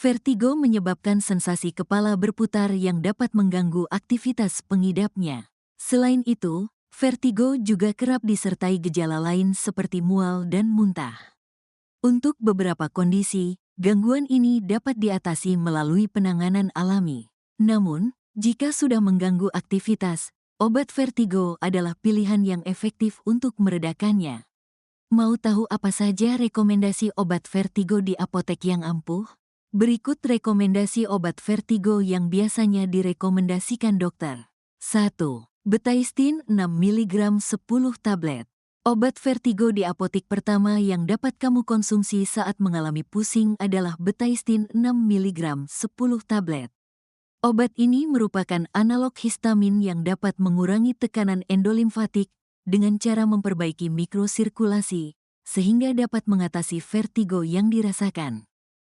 Vertigo menyebabkan sensasi kepala berputar yang dapat mengganggu aktivitas pengidapnya. Selain itu, vertigo juga kerap disertai gejala lain seperti mual dan muntah. Untuk beberapa kondisi, gangguan ini dapat diatasi melalui penanganan alami. Namun, jika sudah mengganggu aktivitas, obat vertigo adalah pilihan yang efektif untuk meredakannya. Mau tahu apa saja rekomendasi obat vertigo di apotek yang ampuh? Berikut rekomendasi obat vertigo yang biasanya direkomendasikan dokter. 1. Betahistine 6 mg 10 tablet. Obat vertigo di apotik pertama yang dapat kamu konsumsi saat mengalami pusing adalah betahistine 6 mg 10 tablet. Obat ini merupakan analog histamin yang dapat mengurangi tekanan endolimfatik dengan cara memperbaiki mikrosirkulasi, sehingga dapat mengatasi vertigo yang dirasakan.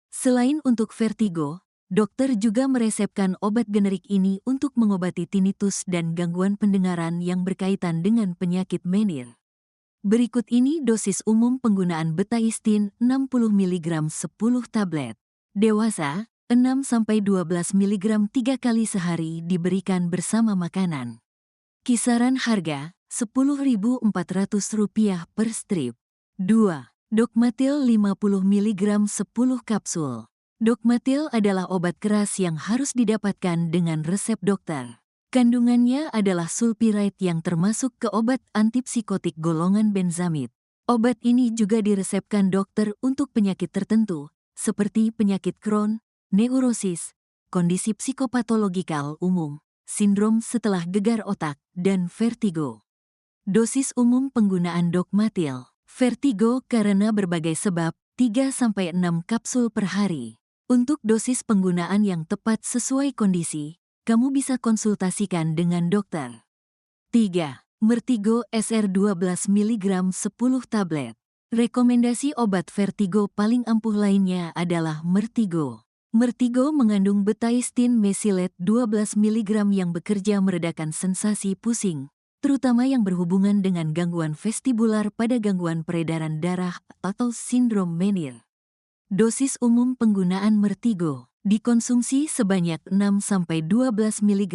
Selain untuk vertigo, dokter juga meresepkan obat generik ini untuk mengobati tinnitus dan gangguan pendengaran yang berkaitan dengan penyakit menir. Berikut ini dosis umum penggunaan betahistine 60 mg 10 tablet. Dewasa, 6-12 mg 3 kali sehari diberikan bersama makanan. Kisaran harga, Rp10.400 per strip. 2. Dokmatil 50 mg 10 kapsul. Dokmatil adalah obat keras yang harus didapatkan dengan resep dokter. Kandungannya adalah sulpiride yang termasuk ke obat antipsikotik golongan benzamid. Obat ini juga diresepkan dokter untuk penyakit tertentu, seperti penyakit Crohn, neurosis, kondisi psikopatologikal umum, sindrom setelah gegar otak, dan vertigo. Dosis umum penggunaan dokmatil. Vertigo karena berbagai sebab, 3-6 kapsul per hari. Untuk dosis penggunaan yang tepat sesuai kondisi, kamu bisa konsultasikan dengan dokter. 3. Mertigo SR 12 mg 10 tablet. Rekomendasi obat vertigo paling ampuh lainnya adalah Mertigo. Mertigo mengandung betahistine mesylate 12 mg yang bekerja meredakan sensasi pusing, terutama yang berhubungan dengan gangguan vestibular pada gangguan peredaran darah atau sindrom menir. Dosis umum penggunaan Mertigo dikonsumsi sebanyak 6-12 mg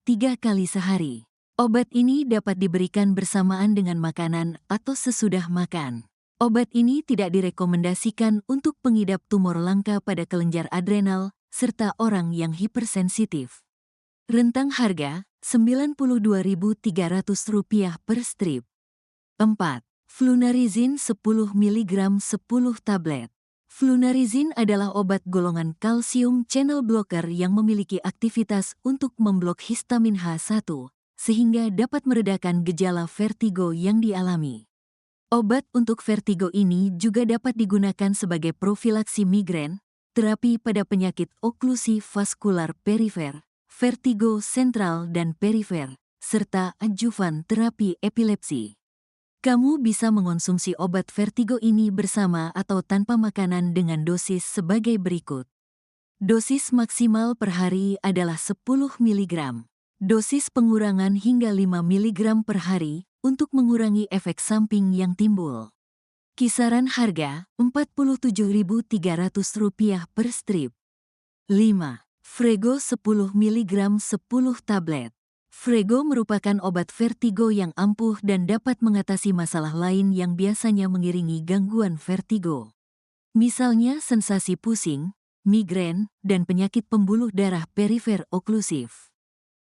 3 kali sehari. Obat ini dapat diberikan bersamaan dengan makanan atau sesudah makan. Obat ini tidak direkomendasikan untuk pengidap tumor langka pada kelenjar adrenal serta orang yang hipersensitif. Rentang harga, Rp92.300 per strip. 4. Flunarizin 10 mg 10 tablet. Flunarizin adalah obat golongan kalsium channel blocker yang memiliki aktivitas untuk memblok histamin H1, sehingga dapat meredakan gejala vertigo yang dialami. Obat untuk vertigo ini juga dapat digunakan sebagai profilaksi migrain, terapi pada penyakit oklusi vaskular perifer, vertigo sentral dan perifer, serta adjuvan terapi epilepsi. Kamu bisa mengonsumsi obat vertigo ini bersama atau tanpa makanan dengan dosis sebagai berikut. Dosis maksimal per hari adalah 10 mg. Dosis pengurangan hingga 5 mg per hari untuk mengurangi efek samping yang timbul. Kisaran harga, Rp47.300 per strip. 5. Frego 10 mg 10 tablet. Frego merupakan obat vertigo yang ampuh dan dapat mengatasi masalah lain yang biasanya mengiringi gangguan vertigo. Misalnya sensasi pusing, migrain, dan penyakit pembuluh darah perifer oklusif.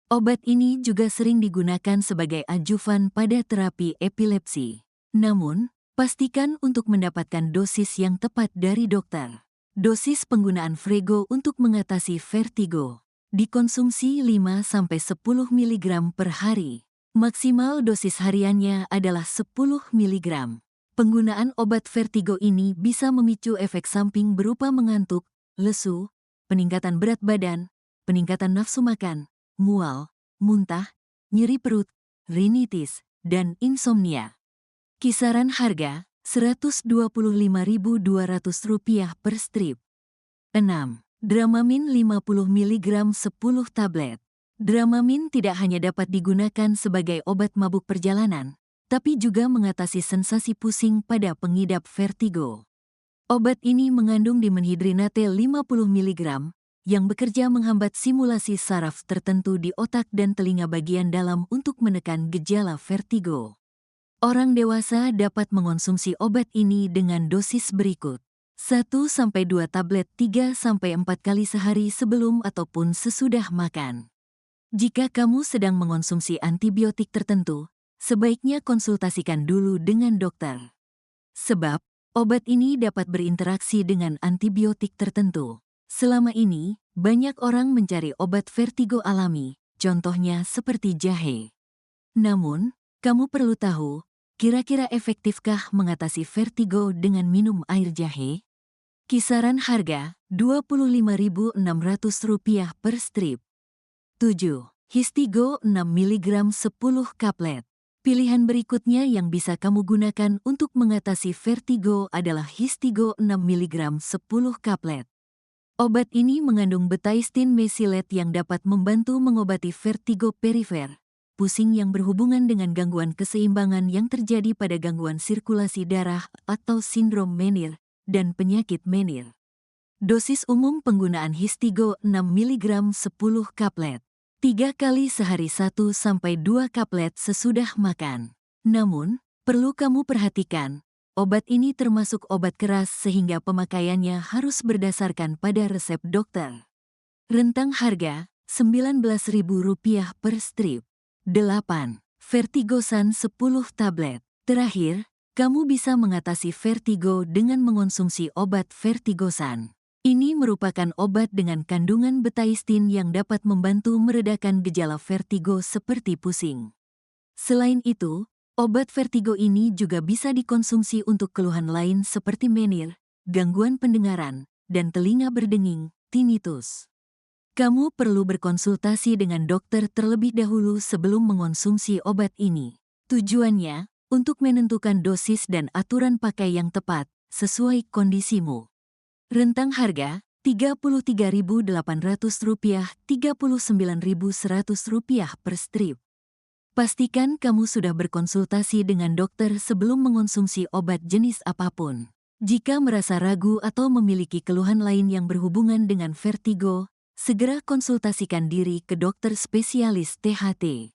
Obat ini juga sering digunakan sebagai adjuvan pada terapi epilepsi. Namun, pastikan untuk mendapatkan dosis yang tepat dari dokter. Dosis penggunaan Frego untuk mengatasi vertigo dikonsumsi 5-10 mg per hari. Maksimal dosis hariannya adalah 10 mg. Penggunaan obat vertigo ini bisa memicu efek samping berupa mengantuk, lesu, peningkatan berat badan, peningkatan nafsu makan, mual, muntah, nyeri perut, rinitis, dan insomnia. Kisaran harga, Rp125.200 per strip. 6. Dramamin 50 mg 10 tablet. Dramamin tidak hanya dapat digunakan sebagai obat mabuk perjalanan, tapi juga mengatasi sensasi pusing pada pengidap vertigo. Obat ini mengandung dimenhidrinate 50 mg yang bekerja menghambat simulasi saraf tertentu di otak dan telinga bagian dalam untuk menekan gejala vertigo. Orang dewasa dapat mengonsumsi obat ini dengan dosis berikut. 1-2 tablet 3-4 kali sehari sebelum ataupun sesudah makan. Jika kamu sedang mengonsumsi antibiotik tertentu, sebaiknya konsultasikan dulu dengan dokter. Sebab, obat ini dapat berinteraksi dengan antibiotik tertentu. Selama ini, banyak orang mencari obat vertigo alami, contohnya seperti jahe. Namun, kamu perlu tahu, kira-kira efektifkah mengatasi vertigo dengan minum air jahe? Kisaran harga Rp25.600 per strip. 7. Histigo 6 mg 10 kaplet. Pilihan berikutnya yang bisa kamu gunakan untuk mengatasi vertigo adalah Histigo 6 mg 10 kaplet. Obat ini mengandung betaistin mesilet yang dapat membantu mengobati vertigo perifer, pusing yang berhubungan dengan gangguan keseimbangan yang terjadi pada gangguan sirkulasi darah atau sindrom Menir, dan penyakit Menir. Dosis umum penggunaan Histigo 6 mg 10 kaplet. 3 kali sehari 1-2 kaplet sesudah makan. Namun, perlu kamu perhatikan, obat ini termasuk obat keras sehingga pemakaiannya harus berdasarkan pada resep dokter. Rentang harga Rp19.000 per strip. 8. Vertigosan 10 tablet. Terakhir, kamu bisa mengatasi vertigo dengan mengonsumsi obat vertigosan. Ini merupakan obat dengan kandungan betaistin yang dapat membantu meredakan gejala vertigo seperti pusing. Selain itu, obat vertigo ini juga bisa dikonsumsi untuk keluhan lain seperti menir, gangguan pendengaran, dan telinga berdenging, tinnitus. Kamu perlu berkonsultasi dengan dokter terlebih dahulu sebelum mengonsumsi obat ini. Tujuannya, untuk menentukan dosis dan aturan pakai yang tepat, sesuai kondisimu. Rentang harga Rp33.800, Rp39.100 per strip. Pastikan kamu sudah berkonsultasi dengan dokter sebelum mengonsumsi obat jenis apapun. Jika merasa ragu atau memiliki keluhan lain yang berhubungan dengan vertigo, segera konsultasikan diri ke dokter spesialis THT.